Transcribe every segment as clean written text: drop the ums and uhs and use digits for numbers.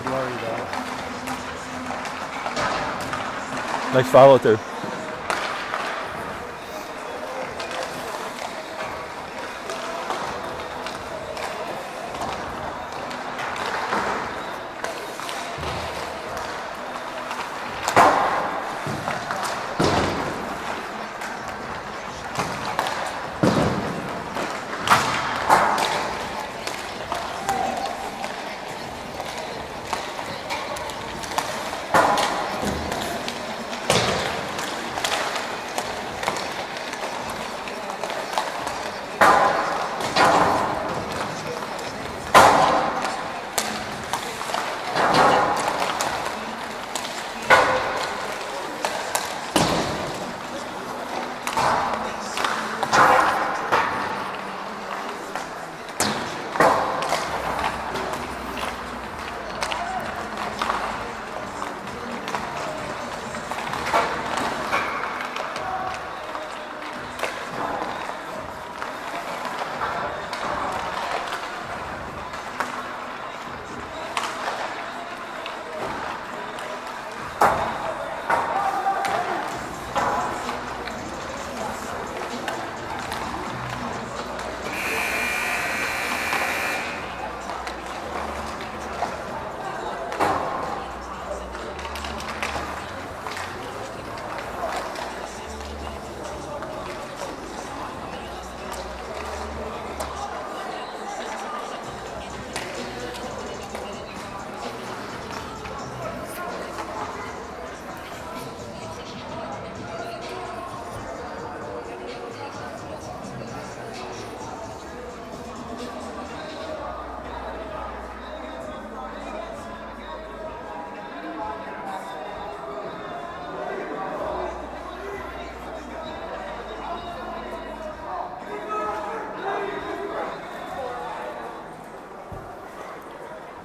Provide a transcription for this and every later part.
Blurry though. Nice follow through.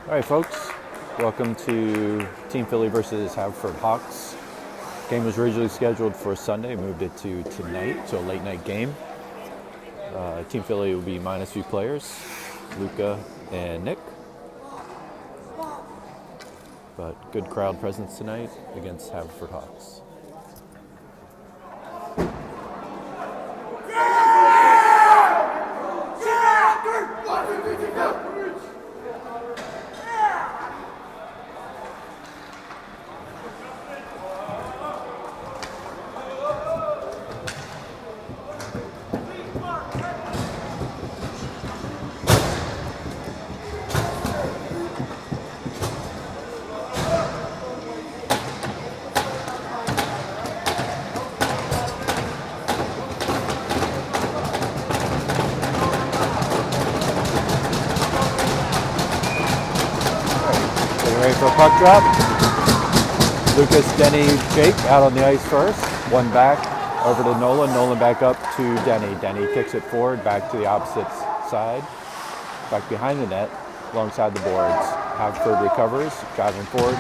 All right, folks, welcome to Team Philly versus Haverford Hawks. Game was originally scheduled for Sunday, moved it to tonight, so a late night game. Team Philly will be minus 2 players, Luca and Nick. But good crowd presence tonight against Haverford Hawks. Ready for a puck drop. Lucas, Denny, Jake out on the ice first. One back over to Nolan. Nolan back up to Denny. Denny kicks it forward, back to the opposite side. Back behind the net, alongside the boards. Haverford recovers, driving forward.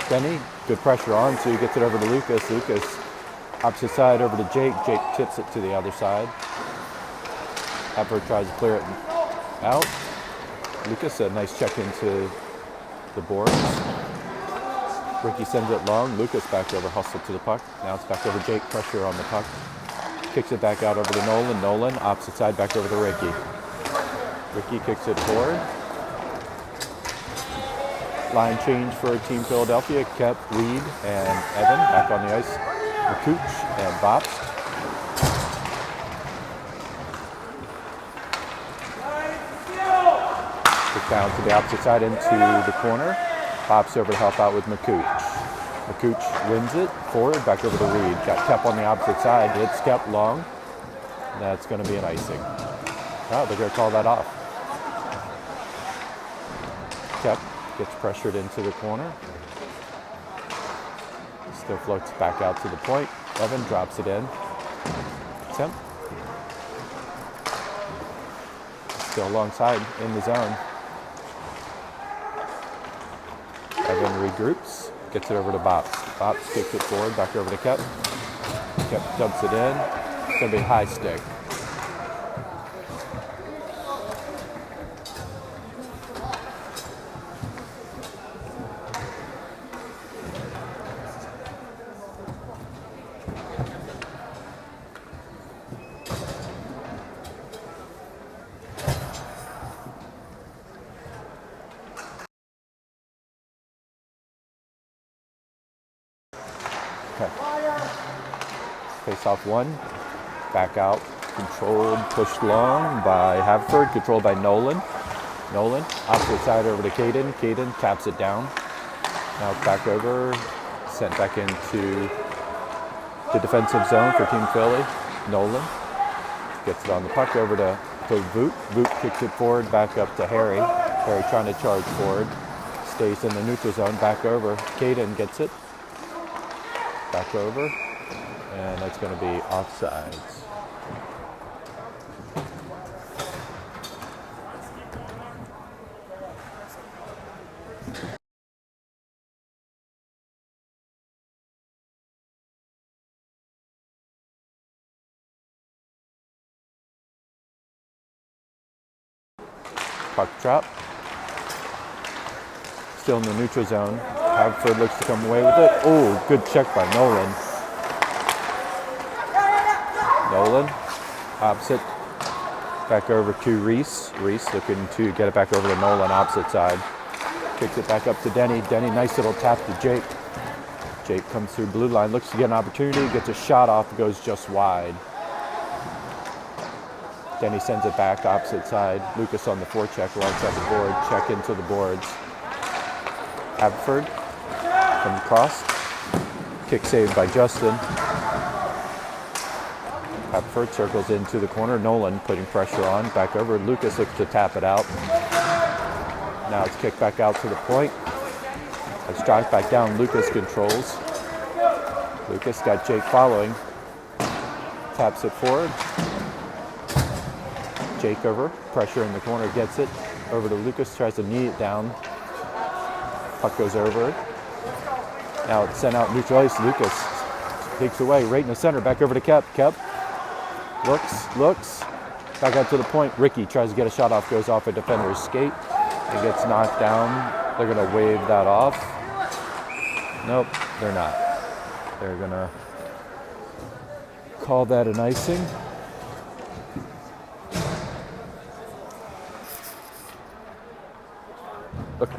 Denny, good pressure on, so he gets it over to Lucas. Lucas, opposite side over to Jake. Jake tips it to the other side. Haverford tries to clear it out. Lucas, a nice check into the boards. Ricky sends it long. Lucas back over, hustle to the puck. Now it's back over Jake, pressure on the puck. Kicks it back out over to Nolan. Nolan, opposite side, back over to Ricky. Ricky kicks it forward. Line change for Team Philadelphia. Kep, Reed, and Evan back on the ice. McCooch and Bops. Down to the opposite side into the corner. Pops over to help out with McCooch. McCooch wins it forward, back over to Reed. Got Kep on the opposite side. Hits Kep long. That's going to be an icing. Oh, they're going to call that off. Kep gets pressured into the corner. Still floats back out to the point. Evan drops it in. Tim. Still alongside in the zone. Evan regroups. Gets it over to Bops. Bops kicks it forward. Back over to Kep. Kep dumps it in. It's going to be high stick. Okay. Face off one. Back out. Controlled, pushed long by Haverford. Controlled by Nolan. Nolan, opposite side over to Caden. Caden taps it down. Now it's back over. Sent back into the defensive zone for Team Philly. Nolan gets it on the puck over to Voot. Voot kicks it forward, back up to Harry. Harry trying to charge forward. Stays in the neutral zone, back over. Caden gets it. Back over. And that's going to be offsides. Puck drop. Still in the neutral zone. Haverford looks to come away with it. Oh, good check by Nolan. Nolan, opposite. Back over to Reese. Reese looking to get it back over to Nolan, opposite side. Kicks it back up to Denny. Denny, nice little tap to Jake. Jake comes through blue line, looks to get an opportunity, gets a shot off, goes just wide. Denny sends it back, opposite side. Lucas on the forecheck, alongside the board. Check into the boards. Haverford from across. Kick saved by Justin. Haverford circles into the corner. Nolan putting pressure on. Back over. Lucas looks to tap it out. Now it's kicked back out to the point. It's dropped back down. Lucas controls. Lucas got Jake following. Taps it forward. Jake over, pressure in the corner, gets it. Over to Lucas, tries to knee it down. Puck goes over. Now it's sent out neutral ice. Lucas takes away, right in the center, back over to Kep. Kep looks, back out to the point. Ricky tries to get a shot off, goes off a defender's skate. It gets knocked down. They're gonna wave that off. Nope, they're not. They're gonna call that an icing. Okay.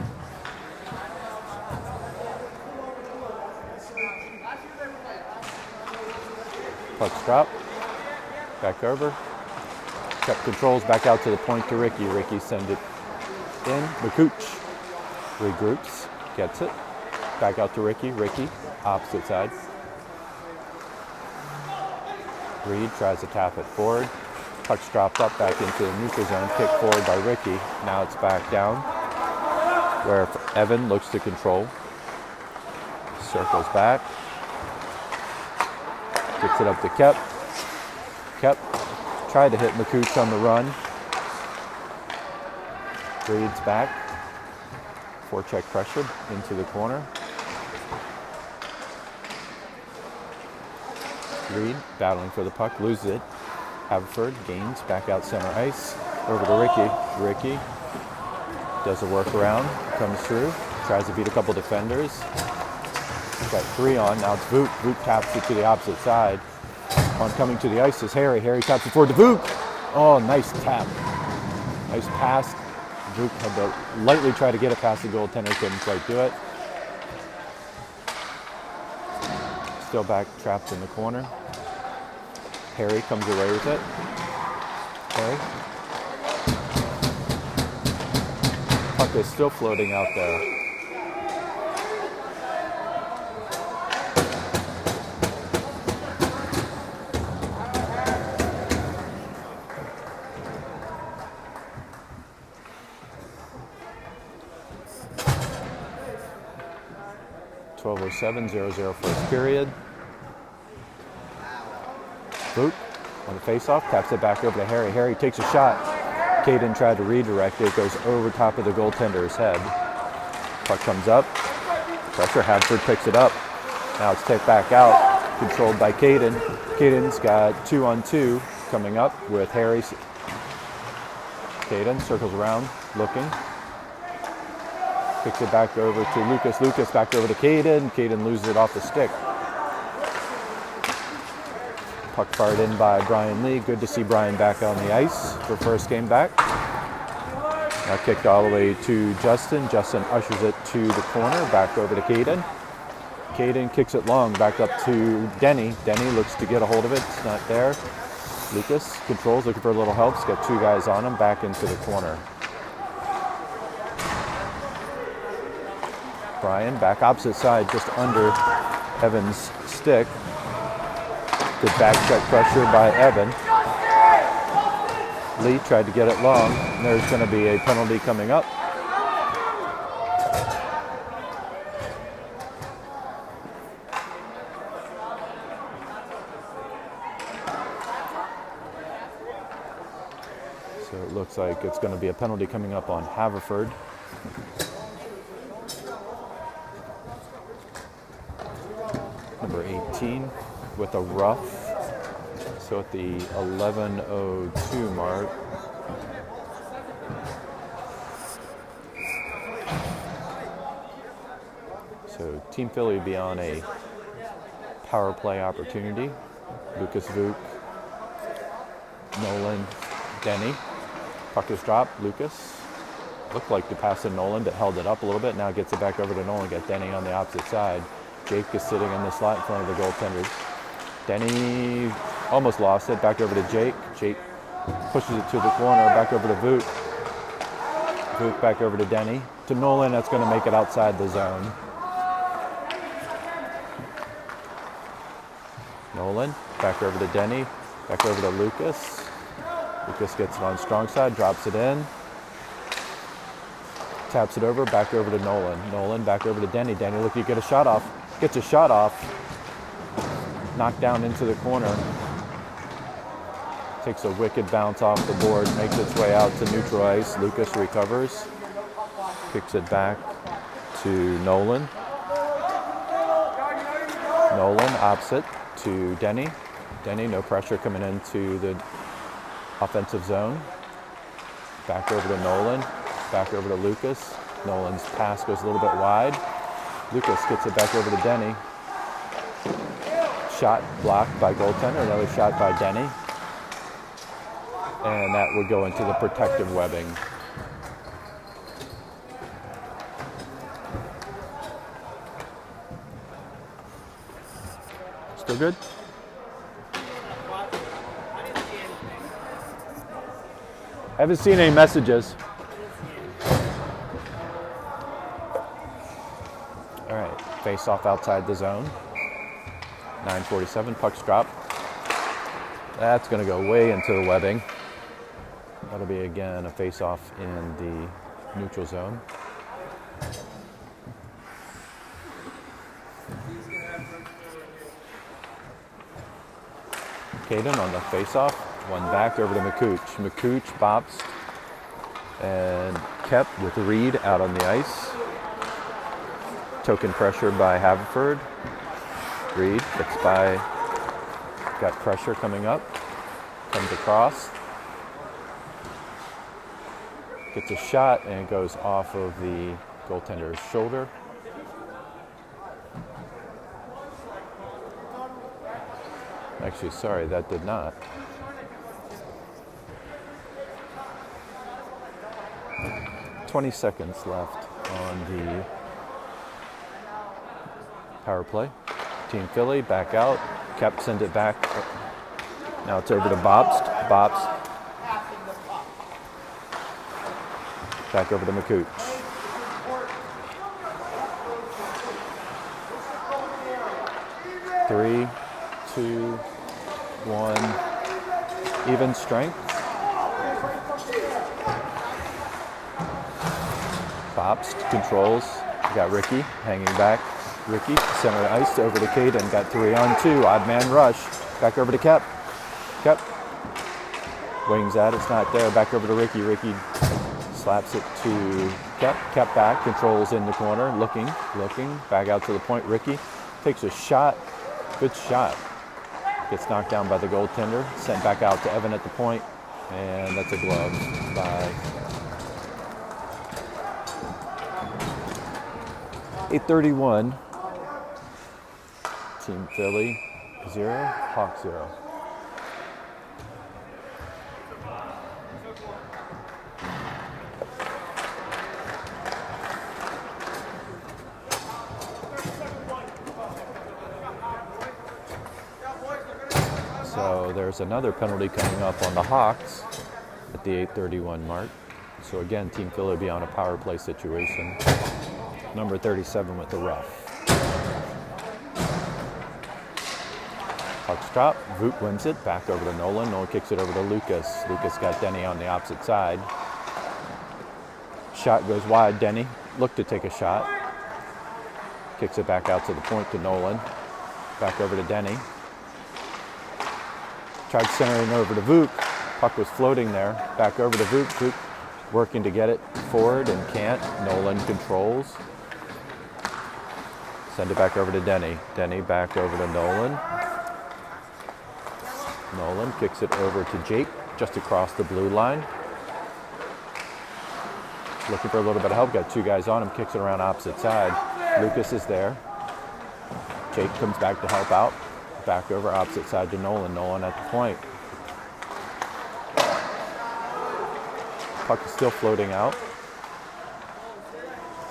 Puck's drop. Back over. Kept controls back out to the point to Ricky. Ricky send it in. McCooch regroups. Gets it. Back out to Ricky. Ricky, opposite side. Reed tries to tap it forward. Puck's dropped up back into the neutral zone. Kick forward by Ricky. Now it's back down, where Evan looks to control. Circles back. Gets it up to Kep. Kep tried to hit McCooch on the run. Reed's back. Forecheck pressure into the corner. Reed battling for the puck, loses it. Haverford gains back out center ice. Over to Ricky. Ricky does a workaround, comes through, tries to beat a couple defenders. Got 3 on, now it's Voot. Voot taps it to the opposite side. On coming to the ice is Harry. Harry taps it forward to Voot. Oh, nice tap. Nice pass. Voot had to lightly try to get it past the goaltender, couldn't quite do it. Still back trapped in the corner. Harry comes away with it. Harry. Puck is still floating out there. 0-7, 0-0 first period. Boot on the face-off, taps it back over to Harry. Harry takes a shot. Caden tried to redirect it, goes over top of the goaltender's head. Puck comes up, pressure, Haverford picks it up. Now it's tipped back out, controlled by Caden. Caden's got 2-on-2 coming up with Harry. Caden circles around, looking. Kicks it back over to Lucas. Lucas back over to Caden. Caden loses it off the stick. Puck fired in by Brian Lee. Good to see Brian back on the ice for first game back. Now kicked all the way to Justin. Justin ushers it to the corner, back over to Caden. Caden kicks it long, back up to Denny. Denny looks to get a hold of it. It's not there. Lucas controls, looking for a little help. He's got two guys on him, back into the corner. Brian back opposite side, just under Evan's stick. Good back check pressure by Evan. Lee tried to get it long. And there's going to be a penalty coming up. So it looks like it's going to be a penalty coming up on Haverford. Number 18 with a rough. So at the 11:02 mark. So Team Philly will be on a power play opportunity. Lucas Vuk, Nolan, Denny. Puck is dropped. Lucas looked like to pass to Nolan, but held it up a little bit. Now gets it back over to Nolan. Got Denny on the opposite side. Jake is sitting in the slot in front of the goaltenders. Denny almost lost it. Back over to Jake. Jake pushes it to the corner. Back over to Vuk. Vuk back over to Denny. To Nolan, that's going to make it outside the zone. Nolan back over to Denny. Back over to Lucas. Lucas gets it on strong side, drops it in. Taps it over, back over to Nolan. Nolan back over to Denny. Denny looking to get a shot off. Gets a shot off. Knocked down into the corner. Takes a wicked bounce off the board. Makes its way out to neutral ice. Lucas recovers. Kicks it back to Nolan. Nolan opposite to Denny. Denny, no pressure coming into the offensive zone. Back over to Nolan. Back over to Lucas. Nolan's pass goes a little bit wide. Lucas gets it back over to Denny. Shot blocked by goaltender. Another shot by Denny. And that would go into the protective webbing. Still good? I haven't seen any messages. All right, face off outside the zone. 9:47, puck's dropped. That's going to go way into the webbing. That'll be again a face off in the neutral zone. Caden on the face off. One back over to McCooch. McCooch bops and kept with Reed out on the ice. Token pressure by Haverford. Reed gets by, got pressure coming up. Comes across. Gets a shot and it goes off of the goaltender's shoulder. Actually, sorry, that did not. "20 seconds left on the power play. Team Philly back out. Kep sends it back. Now it's over to Bobst. Bobst. Back over to McCooch. Three, two, one. Even strength. Bobst controls. We got Ricky hanging back. Ricky, center of ice, over to Caden. Got 3-on-2. Odd man rush. Back over to Kep. Kep. Wings that. It's not there. Back over to Ricky. Ricky slaps it to Kep. Kep back. Controls in the corner. Looking. Back out to the point. Ricky takes a shot. Good shot. Gets knocked down by the goaltender. Sent back out to Evan at the point. And that's a glove by 8:31. Team Philly 0, Hawk 0. So there's another penalty coming up on the Hawks at the 8:31 mark. So again, Team Philly will be on a power play situation. Number 37 with the rough. Puck's drop. Voot wins it. Back over to Nolan. Nolan kicks it over to Lucas. Lucas got Denny on the opposite side. Shot goes wide. Denny looked to take a shot. Kicks it back out to the point to Nolan. Back over to Denny. Tried centering over to Voot. Puck was floating there. Back over to Voot. Voot working to get it forward and can't. Nolan controls. Send it back over to Denny. Denny back over to Nolan. Nolan kicks it over to Jake just across the blue line. Looking for a little bit of help. Got two guys on him. Kicks it around opposite side. Lucas is there. Jake comes back to help out. Back over opposite side to Nolan. Nolan at the point. Puck is still floating out.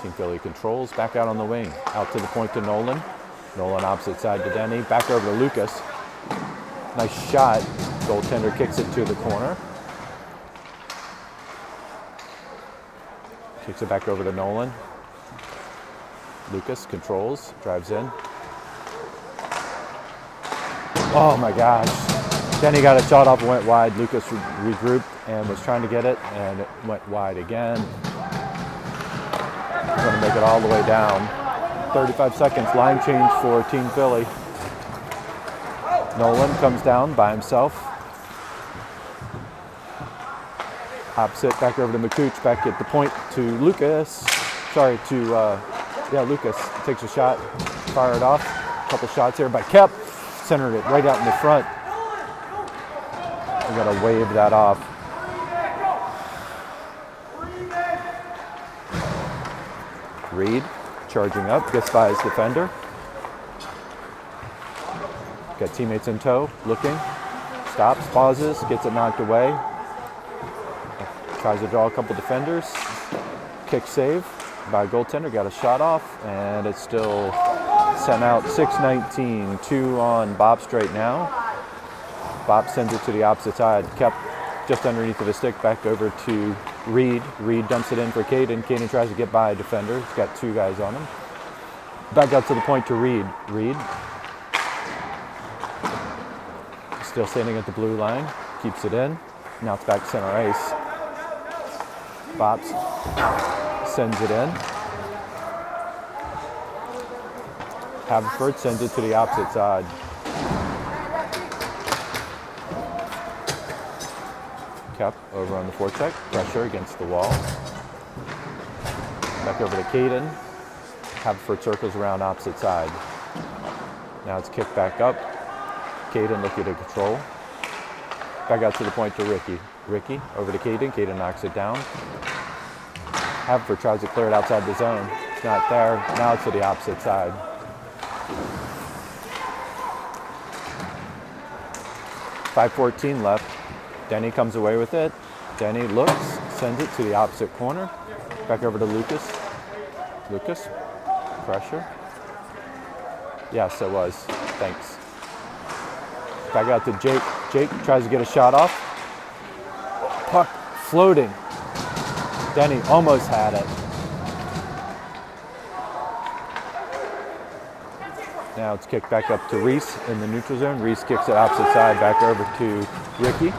Team Philly controls. Back out on the wing. Out to the point to Nolan. Nolan opposite side to Denny. Back over to Lucas. Nice shot. Goaltender kicks it to the corner. Kicks it back over to Nolan. Lucas controls. Drives in. Oh my gosh. Denny got a shot off and went wide. Lucas regrouped and was trying to get it, and it went wide again. Going to make it all the way down. 35 seconds. Line change for Team Philly. Nolan comes down by himself. Opposite, back over to McCooch. Back at the point to Lucas. Lucas takes a shot. Fired off. A couple shots here by Kep. Centered it right out in the front. We got to wave that off. Reed charging up, gets by his defender. Got teammates in tow, looking. Stops, pauses, gets it knocked away. Tries to draw a couple defenders. Kick save by a goaltender, got a shot off, and it's still sent out. 6:19, 2 on Bob straight now. Bob sends it to the opposite side. Kept just underneath of his stick, back over to Reed. Reed dumps it in for Caden. Caden tries to get by a defender. He's got two guys on him. Back out to the point to Reed. Reed still standing at the blue line. Keeps it in. Now it's back center ice. Bops sends it in. Haverford sends it to the opposite side. Kept over on the forecheck. Pressure against the wall. Back over to Caden. Haverford circles around opposite side. Now it's kicked back up. Caden looking to control. Back out to the point to Ricky. Ricky over to Caden. Caden knocks it down. Haverford tries to clear it outside the zone. It's not there. Now it's to the opposite side. .5:14 left. Denny comes away with it. Denny looks, sends it to the opposite corner. Back over to Lucas. Lucas, pressure. Yes, it was. Thanks. Back out to Jake. Jake tries to get a shot off. Puck floating. Denny almost had it. Now it's kicked back up to Reese in the neutral zone. Reese kicks it opposite side, back over to Ricky.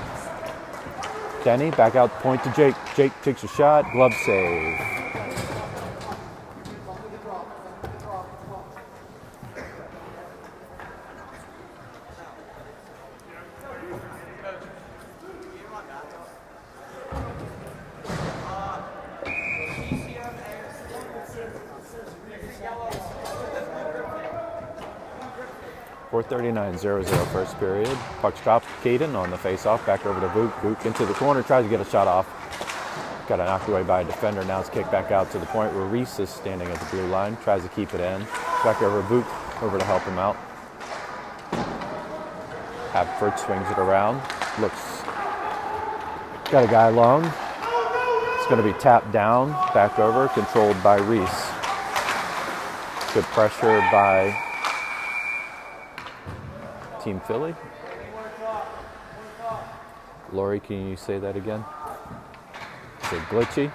Denny back out the point to Jake. Jake takes a shot, glove save. 4:39:00 first period. Puck's dropped. Caden on the face-off. Back over to Vuk. Vuk into the corner. Tries to get a shot off. Got it knocked away by a defender. Now it's kicked back out to the point where Reese is standing at the blue line. Tries to keep it in. Back over Vuk. Over to help him out. Haverford swings it around. Looks. Got a guy long. It's going to be tapped down. Back over. Controlled by Reese. Good pressure by Team Philly. Lori, can you say that again? Is it glitchy?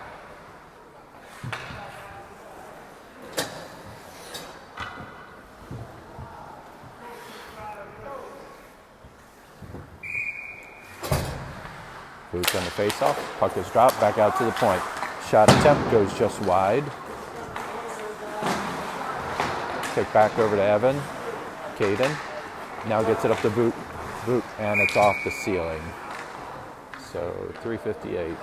Boots on the face-off. Puck is dropped. Back out to the point. Shot attempt goes just wide. Kick back over to Evan. Caden. Now gets it up to Boot. Boot. And it's off the ceiling. So 3:58.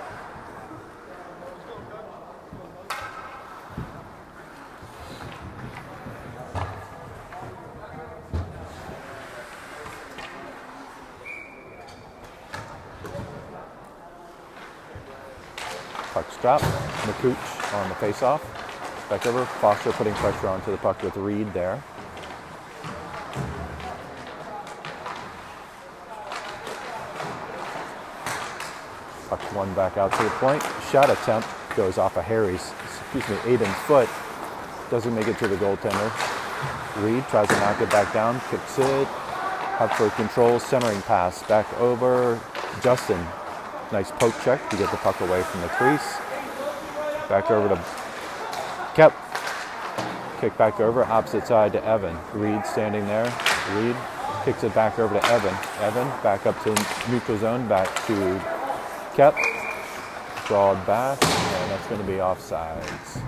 Puck's dropped. McCooch on the face-off. Back over. Foster putting pressure onto the puck with Reed there. Puck one back out to the point. Shot attempt goes off of Aiden's foot. Doesn't make it to the goaltender. Reed tries to knock it back down. Kicks it. Haverford controls. Centering pass. Back over. Justin. Nice poke check to get the puck away from the crease. Back over to Kep. Kick back over. Opposite side to Evan. Reed standing there. Reed kicks it back over to Evan. Evan back up to neutral zone. Back to Kep. Broad back. And that's going to be offsides.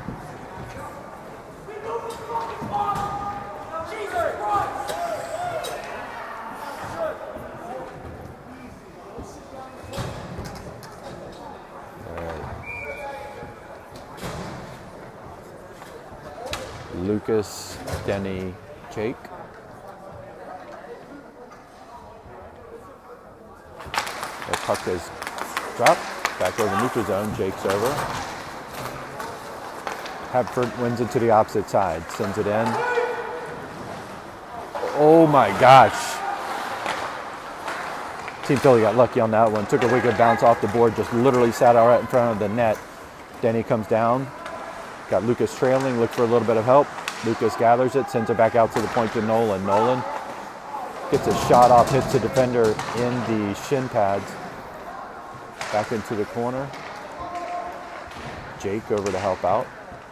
Lucas, Denny, Jake. The puck is dropped. Back over neutral zone. Jake's over. Haverford wins it to the opposite side. Sends it in. Oh my gosh. Team Philly got lucky on that one. Took a wicked bounce off the board. Just literally sat out right in front of the net. Denny comes down. Got Lucas trailing, look for a little bit of help. Lucas gathers it, sends it back out to the point to Nolan. Nolan gets a shot off, hits the defender in the shin pads. Back into the corner. Jake over to help out.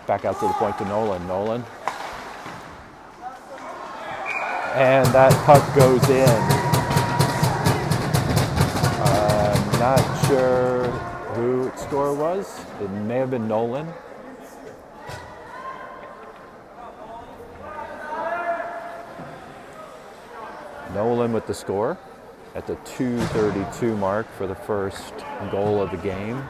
Back out to the point to Nolan. Nolan. And that puck goes in. I'm not sure who its score was. It may have been Nolan. Nolan with the score at the 2:32 mark for the first goal of the game.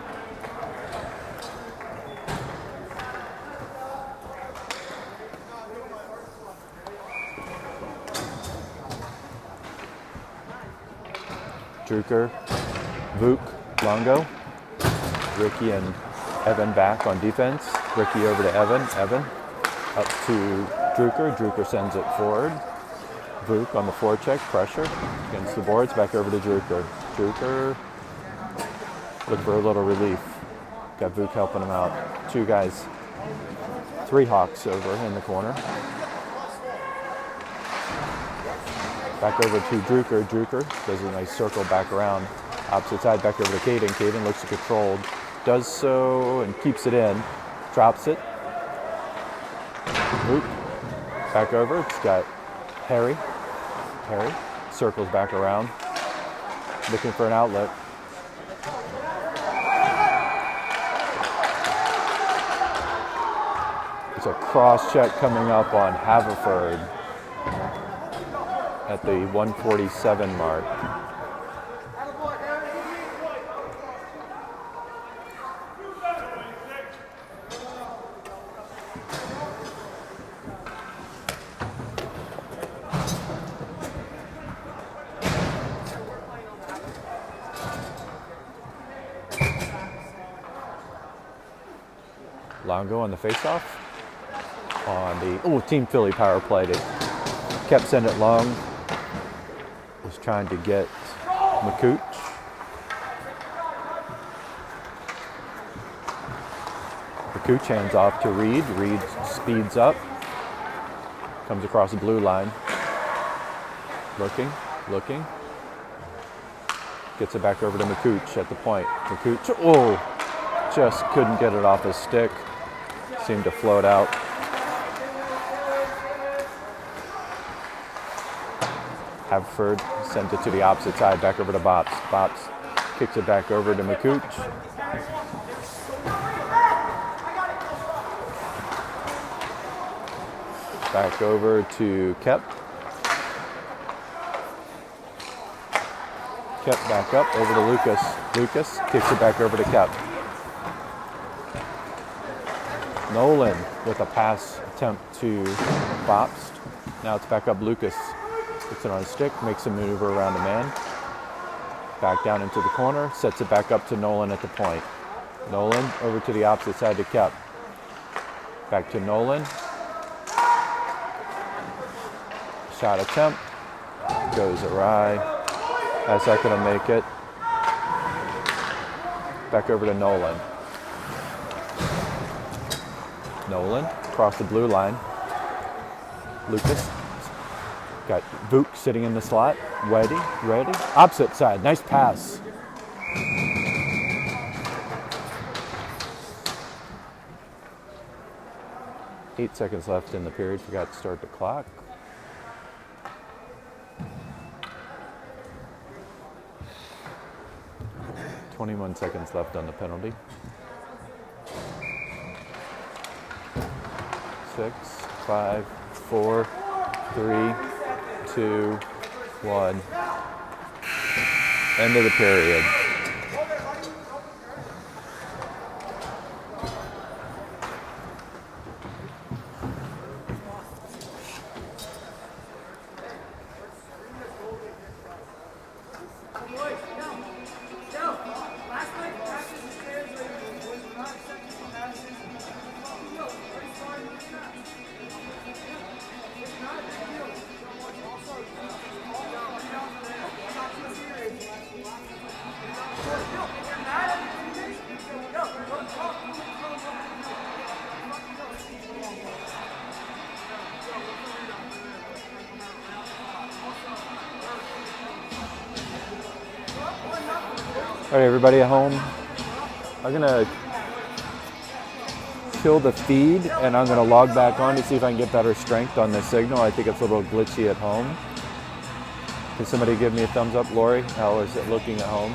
Drucker, Vuk, Longo, Ricky and Evan back on defense. Ricky over to Evan. Evan up to Drucker. Drucker sends it forward. Vuk on the forecheck, pressure against the boards, back over to Drucker. Drucker, look for a little relief. Got Vuk helping him out. Two guys, three Hawks over in the corner. Back over to Drucker. Drucker does a nice circle back around. Opposite side, back over to Caden. Caden looks controlled. Does so and keeps it in. Drops it. Vuk, back over. It's got Harry circles back around, looking for an outlet. It's a cross check coming up on Haverford at the 1:47 mark. Longo on the faceoff. On the Team Philly power play. They kept sending it long. Was trying to get McCooch. McCooch hands off to Reed. Reed speeds up. Comes across the blue line. Looking. Gets it back over to McCooch at the point. McCooch, just couldn't get it off his stick. Seemed to float out. Haverford sent it to the opposite side, back over to Bops. Bops kicks it back over to McCooch. Back over to Kep. Kep back up, over to Lucas. Lucas kicks it back over to Kep. Nolan with a pass attempt to Bops. Now it's back up Lucas. Gets it on a stick, makes a maneuver around the man. Back down into the corner, sets it back up to Nolan at the point. Nolan over to the opposite side to Kep. Back to Nolan. Shot attempt. Goes awry. That's not going to make it. Back over to Nolan. Nolan across the blue line. Lucas. Got Vuk sitting in the slot. Ready. Opposite side. Nice pass. Eight seconds left in the period. Forgot to start the clock. .21 seconds left on the penalty. 6, 5, 4, 3, 2, 1. End of the period. All right, everybody at home, I'm gonna kill the feed and I'm gonna log back on to see if I can get better strength on this signal. I think it's a little glitchy at home. Can somebody give me a thumbs up, Lori? How is it looking at home?